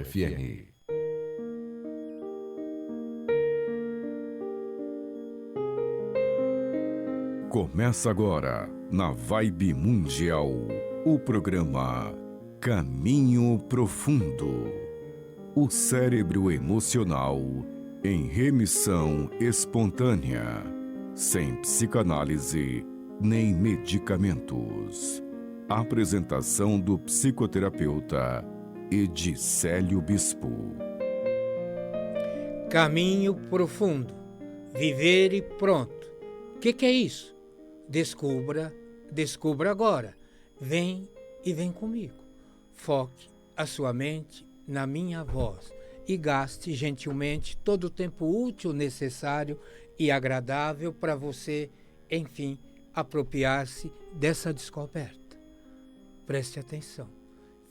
FM. Começa agora, na Vibe Mundial, o programa Caminho Profundo. O cérebro emocional em remissão espontânea, sem psicanálise nem medicamentos. Apresentação do psicoterapeuta Edicélio Bispo. Caminho profundo, viver e pronto. O que é isso? Descubra agora. Vem e vem comigo. Foque a sua mente na minha voz e gaste gentilmente todo o tempo útil, necessário e agradável para você, enfim, apropriar-se dessa descoberta. Preste atenção.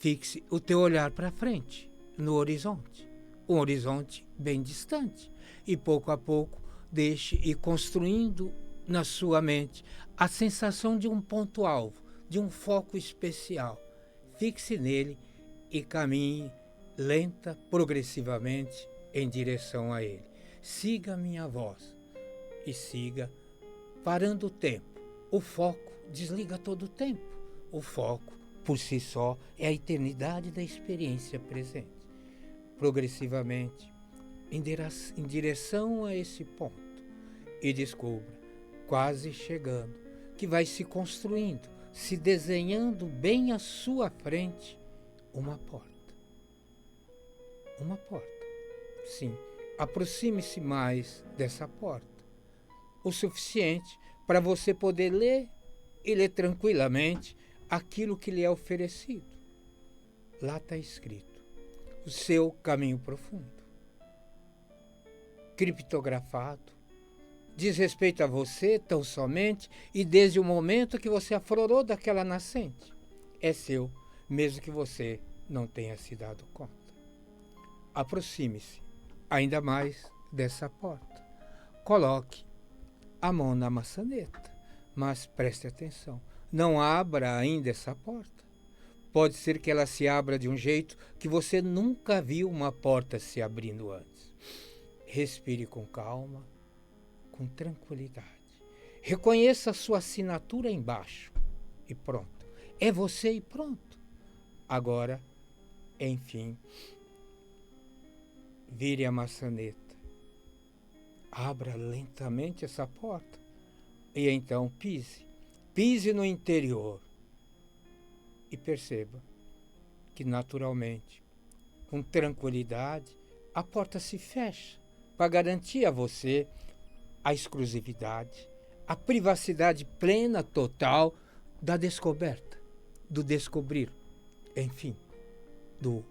Fixe o teu olhar para frente, no horizonte. Um horizonte bem distante. E pouco a pouco deixe ir construindo na sua mente a sensação de um ponto-alvo, de um foco especial. Fixe nele e caminhe lenta, progressivamente, em direção a ele. Siga a minha voz e siga parando o tempo. O foco desliga todo o tempo. O foco, por si só, é a eternidade da experiência presente. Progressivamente, em direção a esse ponto. E descubra, quase chegando, que vai se construindo, se desenhando bem à sua frente, uma porta. Uma porta. Sim, aproxime-se mais dessa porta. O suficiente para você poder ler e ler tranquilamente aquilo que lhe é oferecido. Lá está escrito: o seu caminho profundo. Criptografado. Diz respeito a você tão somente e desde o momento que você aflorou daquela nascente. É seu, mesmo que você não tenha se dado conta. Aproxime-se ainda mais dessa porta. Coloque a mão na maçaneta, mas preste atenção. Não abra ainda essa porta. Pode ser que ela se abra de um jeito que você nunca viu uma porta se abrindo antes. Respire com calma, com tranquilidade. Reconheça a sua assinatura embaixo e pronto. É você e pronto. Agora, enfim, vire a maçaneta. Abra lentamente essa porta e então pise no interior e perceba que naturalmente, com tranquilidade, a porta se fecha para garantir a você a exclusividade, a privacidade plena, total da descoberta, do descobrir, enfim, do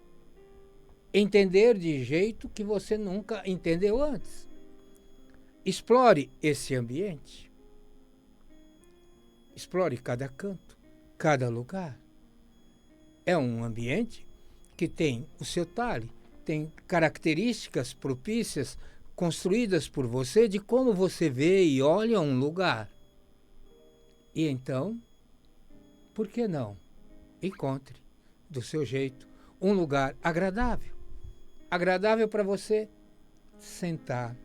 entender de jeito que você nunca entendeu antes. Explore esse ambiente. Explore cada canto, cada lugar. É um ambiente que tem o seu talhe, tem características propícias construídas por você de como você vê e olha um lugar. E então, por que não? Encontre, do seu jeito, um lugar agradável. Agradável para você sentar.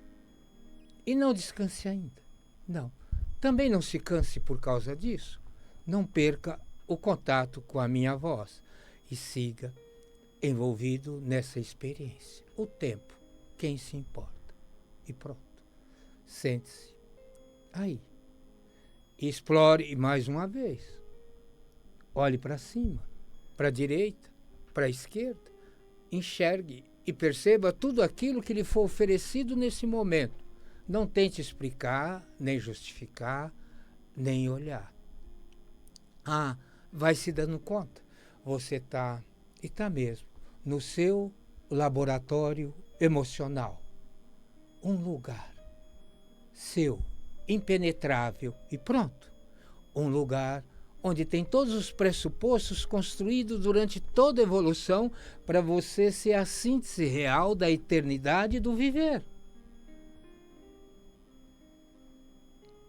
E não descanse ainda. Não. Também não se canse por causa disso. Não perca o contato com a minha voz e siga envolvido nessa experiência. O tempo, quem se importa? E pronto. Sente-se aí. E explore mais uma vez. Olhe para cima, para a direita, para a esquerda. Enxergue e perceba tudo aquilo que lhe for oferecido nesse momento. Não tente explicar, nem justificar, nem olhar. Vai se dando conta. Você está, e está mesmo, no seu laboratório emocional. Um lugar seu, impenetrável e pronto. Um lugar onde tem todos os pressupostos construídos durante toda a evolução para você ser a síntese real da eternidade do viver.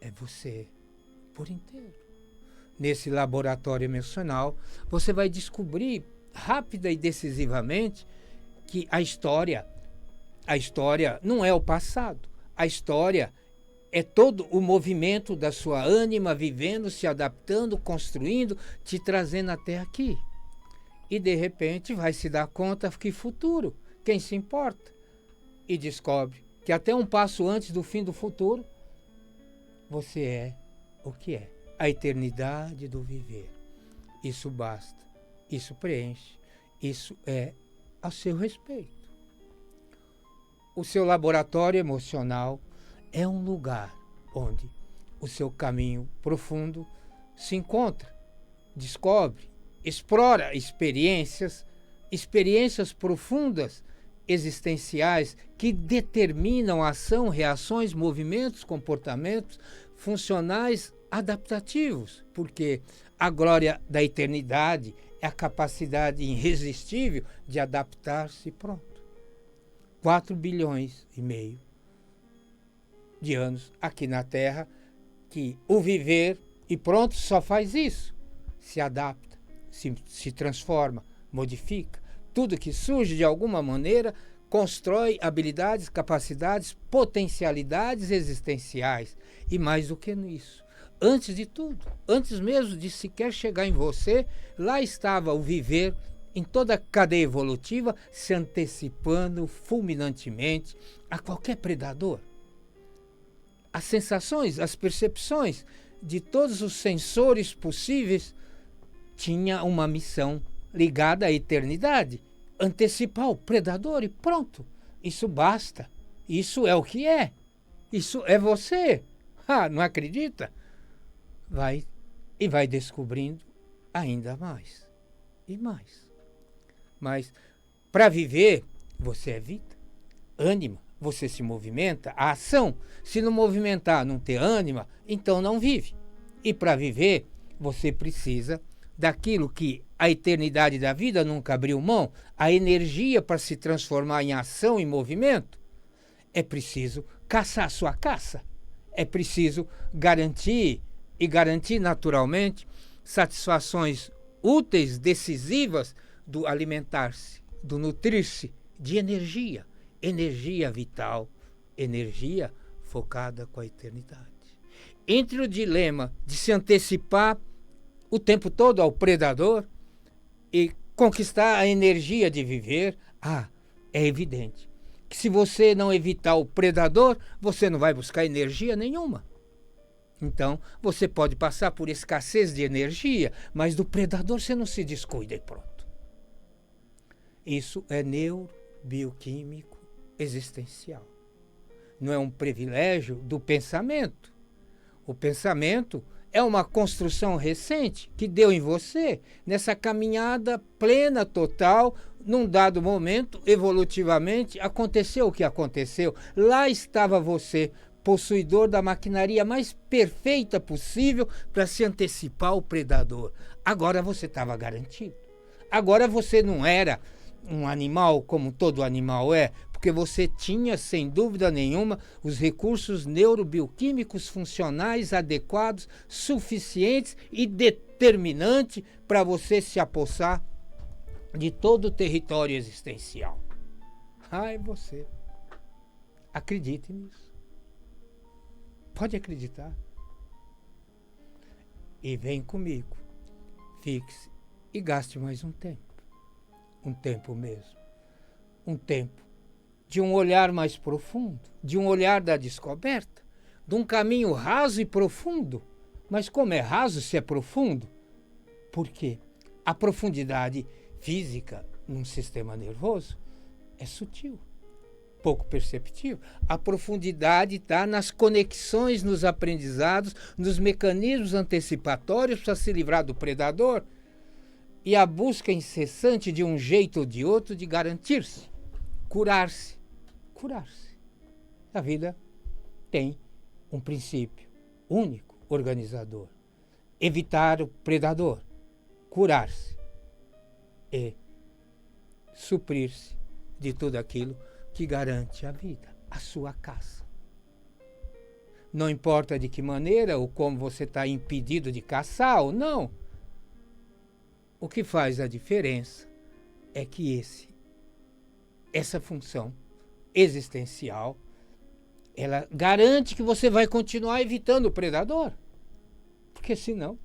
É você por inteiro. Nesse laboratório emocional, você vai descobrir rápida e decisivamente que a história não é o passado. A história é todo o movimento da sua ânima vivendo, se adaptando, construindo, te trazendo até aqui. E de repente vai se dar conta que futuro, quem se importa? E descobre que até um passo antes do fim do futuro, você é o que é. A eternidade do viver. Isso basta, isso preenche, isso é a seu respeito. O seu laboratório emocional é um lugar onde o seu caminho profundo se encontra, descobre, explora experiências profundas, existenciais, que determinam ação, reações, movimentos, comportamentos funcionais adaptativos, porque a glória da eternidade é a capacidade irresistível de adaptar-se pronto. 4,5 bilhões de anos aqui na Terra, que o viver e pronto só faz isso. Se adapta, se transforma, modifica. Tudo que surge de alguma maneira constrói habilidades, capacidades, potencialidades existenciais. E mais do que isso, antes de tudo, antes mesmo de sequer chegar em você, lá estava o viver em toda a cadeia evolutiva, se antecipando fulminantemente a qualquer predador. As sensações, as percepções de todos os sensores possíveis tinha uma missão ligada à eternidade. Antecipar o predador e pronto. Isso basta. Isso é o que é. Isso é você. Ah, não acredita? Vai descobrindo ainda mais e mais. Mas para viver, você é vida, ânima, você se movimenta, a ação. Se não movimentar, não ter ânima, então não vive. E para viver, você precisa daquilo que a eternidade da vida nunca abriu mão, a energia para se transformar em ação e movimento. É preciso caçar sua caça. É preciso garantir naturalmente satisfações úteis, decisivas, do alimentar-se, do nutrir-se de energia, energia vital, energia focada com a eternidade. Entre o dilema de se antecipar o tempo todo ao predador e conquistar a energia de viver, é evidente que se você não evitar o predador, você não vai buscar energia nenhuma. Então, você pode passar por escassez de energia, mas do predador você não se descuida e pronto. Isso é neurobioquímico existencial. Não é um privilégio do pensamento. O pensamento é uma construção recente que deu em você, nessa caminhada plena, total, num dado momento, evolutivamente, aconteceu o que aconteceu. Lá estava você, possuidor da maquinaria mais perfeita possível para se antecipar ao predador. Agora você estava garantido. Agora você não era um animal como todo animal é, porque você tinha, sem dúvida nenhuma, os recursos neurobioquímicos funcionais adequados, suficientes e determinantes para você se apossar de todo o território existencial. Ai, você. Acredite nisso. Pode acreditar. E vem comigo. Fixe e gaste mais um tempo. Um tempo mesmo. Um tempo de um olhar mais profundo, de um olhar da descoberta, de um caminho raso e profundo. Mas como é raso se é profundo? Porque a profundidade física num sistema nervoso é sutil, pouco perceptível. A profundidade está nas conexões, nos aprendizados, nos mecanismos antecipatórios para se livrar do predador e a busca incessante de um jeito ou de outro de garantir-se, curar-se. Curar-se. A vida tem um princípio único, organizador. Evitar o predador, curar-se e suprir-se de tudo aquilo que garante a vida, a sua caça. Não importa de que maneira ou como você está impedido de caçar ou não. O que faz a diferença é que esse essa função existencial, ela garante que você vai continuar evitando o predador. Porque senão,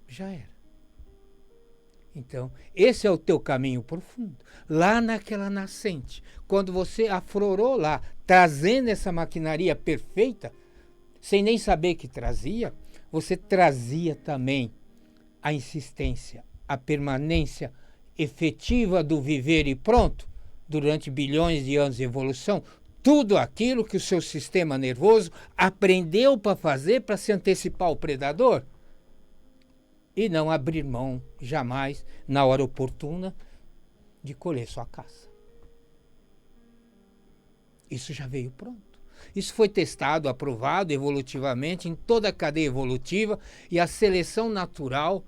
já era. Então, esse é o teu caminho profundo. Lá naquela nascente, quando você aflorou lá, trazendo essa maquinaria perfeita, sem nem saber que trazia, você trazia também a insistência, a permanência efetiva do viver e pronto, durante bilhões de anos de evolução, tudo aquilo que o seu sistema nervoso aprendeu para fazer para se antecipar ao predador e não abrir mão jamais, na hora oportuna, de colher sua caça. Isso já veio pronto. Isso foi testado, aprovado evolutivamente em toda a cadeia evolutiva, e a seleção natural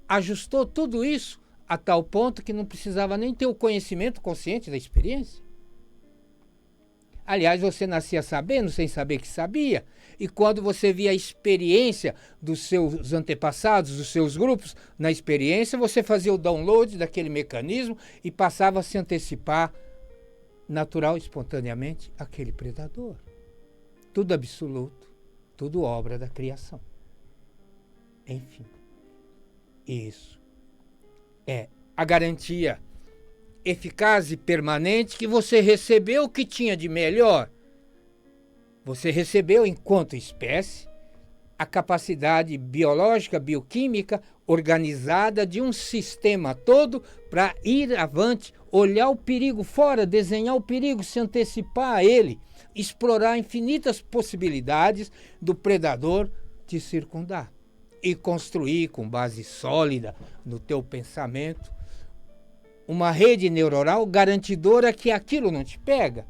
ajustou tudo isso a tal ponto que não precisava nem ter o conhecimento consciente da experiência. Aliás, você nascia sabendo, sem saber que sabia, e quando você via a experiência dos seus antepassados, dos seus grupos, na experiência, você fazia o download daquele mecanismo e passava a se antecipar natural e espontaneamente àquele predador. Tudo absoluto, tudo obra da criação. Enfim, isso é a garantia eficaz e permanente que você recebeu o que tinha de melhor. Você recebeu, enquanto espécie, a capacidade biológica, bioquímica, organizada de um sistema todo para ir avante, olhar o perigo fora, desenhar o perigo, se antecipar a ele, explorar infinitas possibilidades do predador te circundar e construir com base sólida no teu pensamento uma rede neuronal garantidora que aquilo não te pega.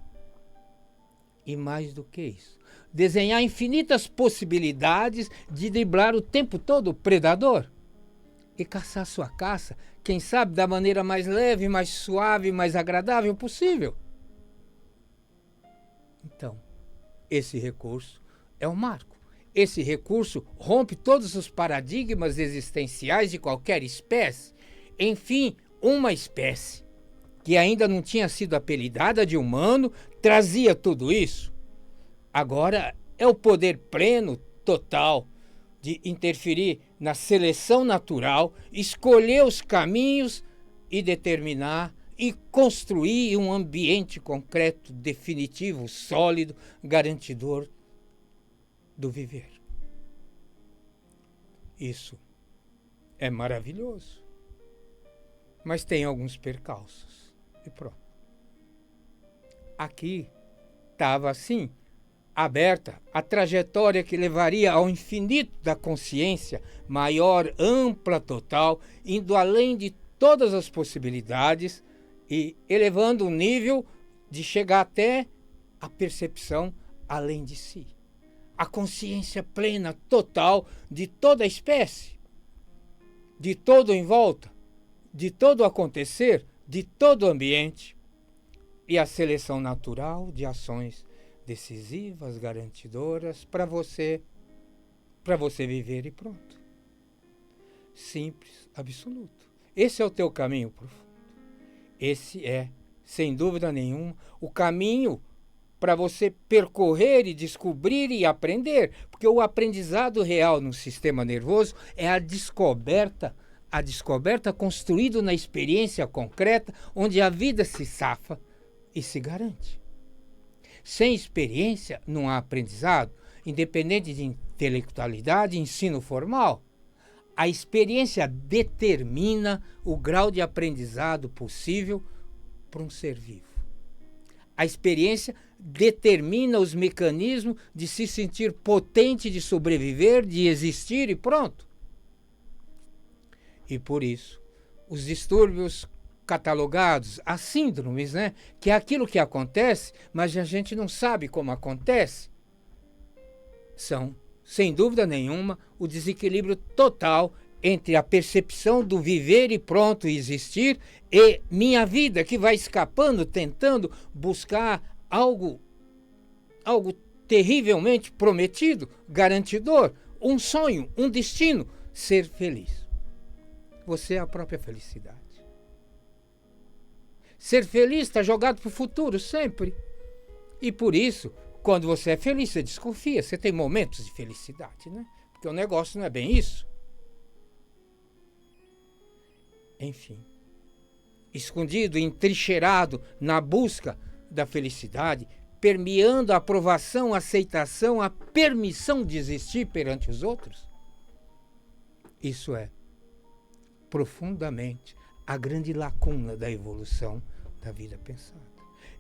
E mais do que isso, desenhar infinitas possibilidades de driblar o tempo todo o predador e caçar sua caça, quem sabe da maneira mais leve, mais suave, mais agradável possível. Então, esse recurso é um marco. Esse recurso rompe todos os paradigmas existenciais de qualquer espécie. Enfim, uma espécie que ainda não tinha sido apelidada de humano trazia tudo isso. Agora é o poder pleno, total, de interferir na seleção natural, escolher os caminhos e determinar e construir um ambiente concreto, definitivo, sólido, garantidor do viver. Isso é maravilhoso. Mas tem alguns percalços. E pronto. Aqui estava assim, aberta a trajetória que levaria ao infinito da consciência, maior, ampla, total, indo além de todas as possibilidades e elevando o nível de chegar até a percepção além de si. A consciência plena, total, de toda a espécie, de todo em volta, de todo o acontecer, de todo o ambiente, e a seleção natural de ações decisivas, garantidoras para você viver e pronto. Simples, absoluto. Esse é o teu caminho profundo. Esse é, sem dúvida nenhuma, o caminho para você percorrer e descobrir e aprender, porque o aprendizado real no sistema nervoso é a descoberta construída na experiência concreta, onde a vida se safa e se garante. Sem experiência não há aprendizado, independente de intelectualidade e ensino formal. A experiência determina o grau de aprendizado possível para um ser vivo. A experiência determina os mecanismos de se sentir potente, de sobreviver, de existir e pronto. E por isso, os distúrbios catalogados, as síndromes, que é aquilo que acontece, mas a gente não sabe como acontece, são, sem dúvida nenhuma, o desequilíbrio total entre a percepção do viver e pronto existir e minha vida, que vai escapando, tentando buscar algo terrivelmente prometido, garantidor, um sonho, um destino, ser feliz. você é a própria felicidade. Ser feliz está jogado para o futuro sempre. E por isso, quando você é feliz, você desconfia. Você tem momentos de felicidade, né? Porque o negócio não é bem isso. Enfim, escondido, entrincheirado na busca da felicidade, permeando a aprovação, a aceitação, a permissão de existir perante os outros. Isso é profundamente a grande lacuna da evolução da vida pensada.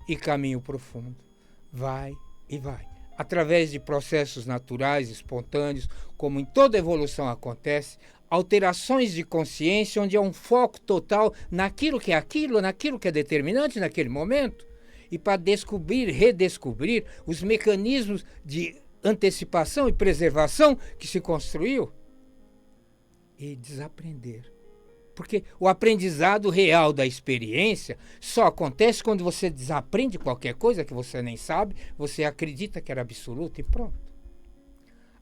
E caminho profundo vai e vai. Através de processos naturais, espontâneos, como em toda evolução acontece, alterações de consciência, onde há um foco total naquilo que é aquilo, naquilo que é determinante naquele momento, e para descobrir, redescobrir os mecanismos de antecipação e preservação que se construiu, e desaprender. Porque o aprendizado real da experiência só acontece quando você desaprende qualquer coisa que você nem sabe, você acredita que era absoluto e pronto.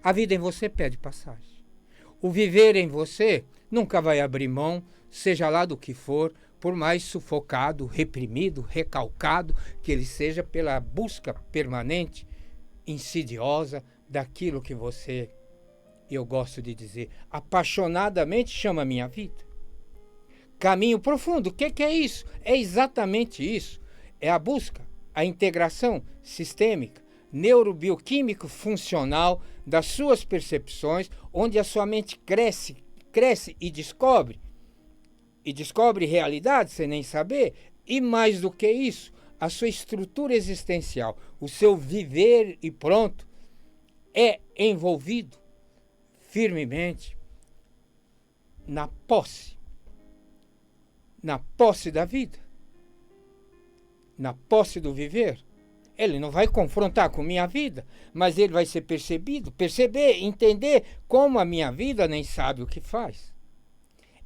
A vida em você pede passagem. O viver em você nunca vai abrir mão, seja lá do que for, por mais sufocado, reprimido, recalcado que ele seja pela busca permanente, insidiosa daquilo que você, eu gosto de dizer, apaixonadamente chama minha vida. Caminho profundo, o que é isso? É exatamente isso. É a busca, a integração sistêmica, neurobioquímico funcional das suas percepções, onde a sua mente cresce e descobre realidade sem nem saber, e mais do que isso, a sua estrutura existencial, o seu viver e pronto, é envolvido firmemente na posse da vida, na posse do viver. Ele não vai confrontar com minha vida, mas ele vai ser perceber, entender como a minha vida nem sabe o que faz.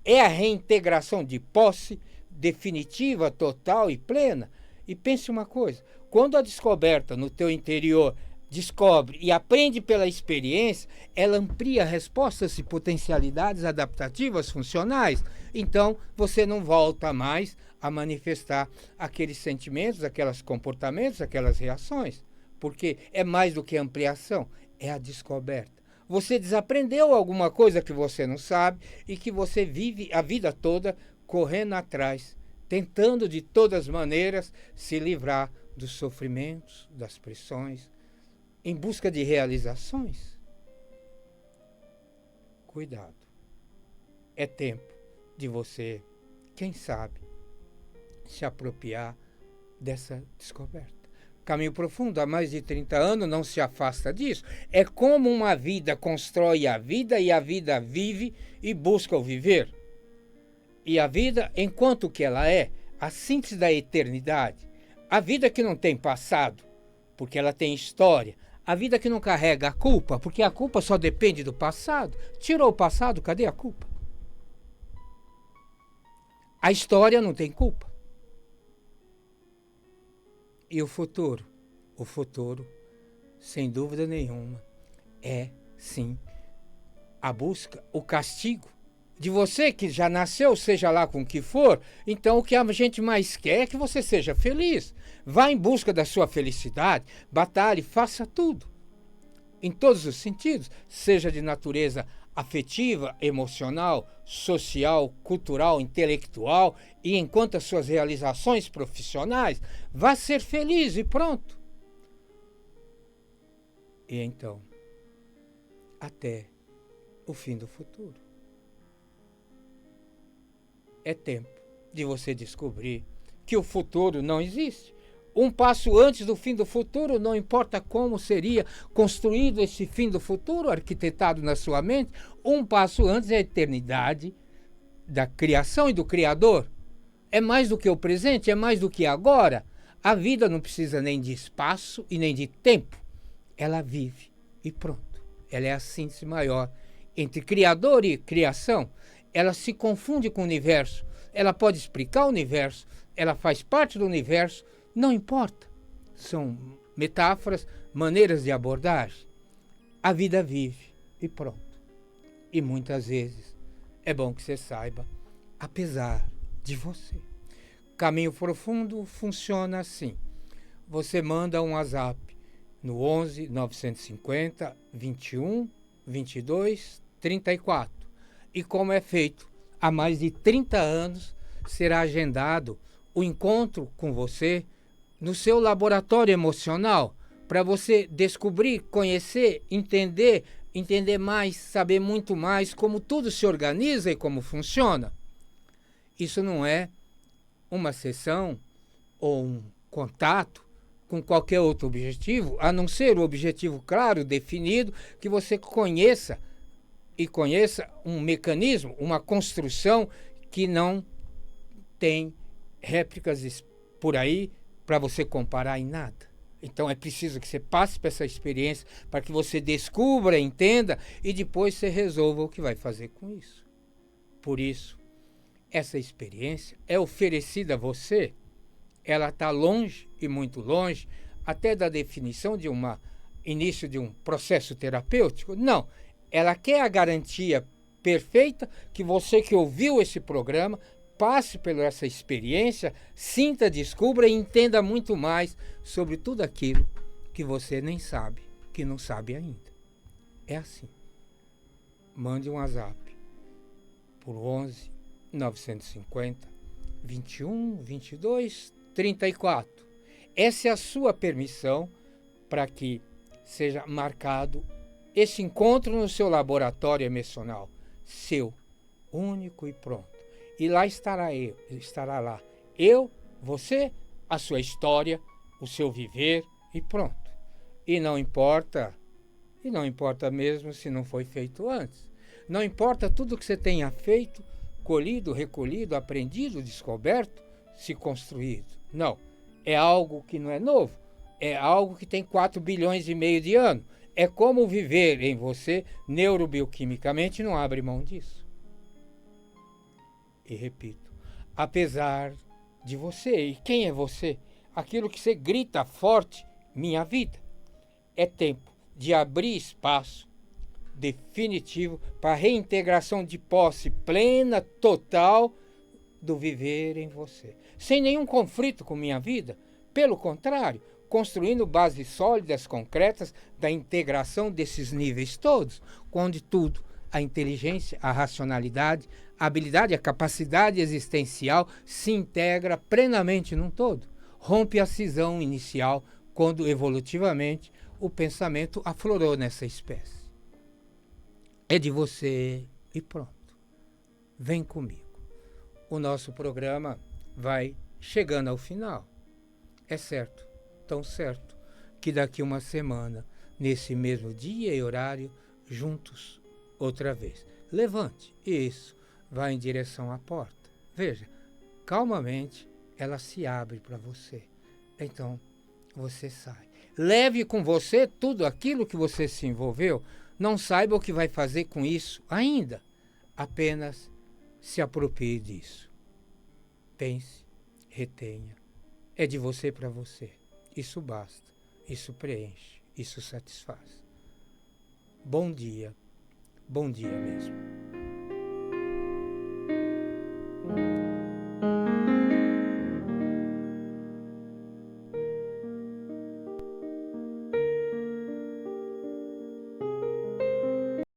É a reintegração de posse definitiva, total e plena. E pense uma coisa, quando a descoberta no teu interior descobre e aprende pela experiência, ela amplia respostas e potencialidades adaptativas funcionais. Então, você não volta mais a manifestar aqueles sentimentos, aqueles comportamentos, aquelas reações. Porque é mais do que ampliação, é a descoberta. Você desaprendeu alguma coisa que você não sabe e que você vive a vida toda correndo atrás, tentando de todas as maneiras se livrar dos sofrimentos, das pressões, em busca de realizações. Cuidado. É tempo de você, quem sabe, se apropriar dessa descoberta. Caminho Profundo, há mais de 30 anos, não se afasta disso. É como uma vida constrói a vida e a vida vive e busca o viver. E a vida, enquanto que ela é, a síntese da eternidade. A vida que não tem passado, porque ela tem história. A vida que não carrega a culpa, porque a culpa só depende do passado. Tirou o passado, cadê a culpa? A história não tem culpa. E o futuro? O futuro, sem dúvida nenhuma, é sim a busca, o castigo de você que já nasceu, seja lá com o que for. Então o que a gente mais quer é que você seja feliz. Vá em busca da sua felicidade, batalhe, faça tudo. Em todos os sentidos, seja de natureza afetiva, emocional, social, cultural, intelectual, e enquanto as suas realizações profissionais, vá ser feliz e pronto. E então, até o fim do futuro. É tempo de você descobrir que o futuro não existe. Um passo antes do fim do futuro, não importa como seria construído esse fim do futuro, arquitetado na sua mente, um passo antes é a eternidade da criação e do Criador. É mais do que o presente, é mais do que agora. A vida não precisa nem de espaço e nem de tempo. Ela vive e pronto. Ela é a síntese maior entre Criador e criação. Ela se confunde com o universo. Ela pode explicar o universo. Ela faz parte do universo. Não importa. São metáforas, maneiras de abordagem. A vida vive e pronto. E muitas vezes é bom que você saiba apesar de você. Caminho Profundo funciona assim. Você manda um WhatsApp no 11 950 21 22 34. E como é feito há mais de 30 anos, será agendado o encontro com você no seu laboratório emocional, para você descobrir, conhecer, entender mais, saber muito mais como tudo se organiza e como funciona. Isso não é uma sessão ou um contato com qualquer outro objetivo, a não ser o objetivo claro, definido, que você conheça um mecanismo, uma construção que não tem réplicas por aí para você comparar em nada. Então é preciso que você passe por essa experiência para que você descubra, entenda e depois você resolva o que vai fazer com isso. Por isso, essa experiência é oferecida a você, ela está longe e muito longe até da definição de início de um processo terapêutico. Não, ela quer a garantia perfeita que você que ouviu esse programa passe por essa experiência, sinta, descubra e entenda muito mais sobre tudo aquilo que você nem sabe, que não sabe ainda. É assim. Mande um WhatsApp por 11 950 21 22 34. Essa é a sua permissão para que seja marcado esse encontro no seu laboratório emocional, seu, único e pronto. E lá estará lá eu, você, a sua história, o seu viver e pronto. E não importa mesmo se não foi feito antes. Não importa tudo que você tenha feito, colhido, recolhido, aprendido, descoberto, se construído. Não, é algo que não é novo, é algo que tem 4 bilhões e meio de anos. É como viver em você, neurobioquimicamente, não abre mão disso. E repito, apesar de você, e quem é você? Aquilo que você grita forte, minha vida. É tempo de abrir espaço definitivo para a reintegração de posse plena, total, do viver em você. Sem nenhum conflito com minha vida, pelo contrário, construindo bases sólidas, concretas, da integração desses níveis todos, onde tudo, a inteligência, a racionalidade, a habilidade, a capacidade existencial se integra plenamente num todo. Rompe a cisão inicial quando evolutivamente o pensamento aflorou nessa espécie. É de você e pronto. Vem comigo. O nosso programa vai chegando ao final. É certo, tão certo, que daqui uma semana, nesse mesmo dia e horário, juntos, outra vez. Levante, isso, vá em direção à porta. Veja, calmamente ela se abre para você. Então, você sai. Leve com você tudo aquilo que você se envolveu. Não saiba o que vai fazer com isso ainda. Apenas se aproprie disso. Pense, retenha. É de você para você. Isso basta. Isso preenche. Isso satisfaz. Bom dia. Bom dia mesmo.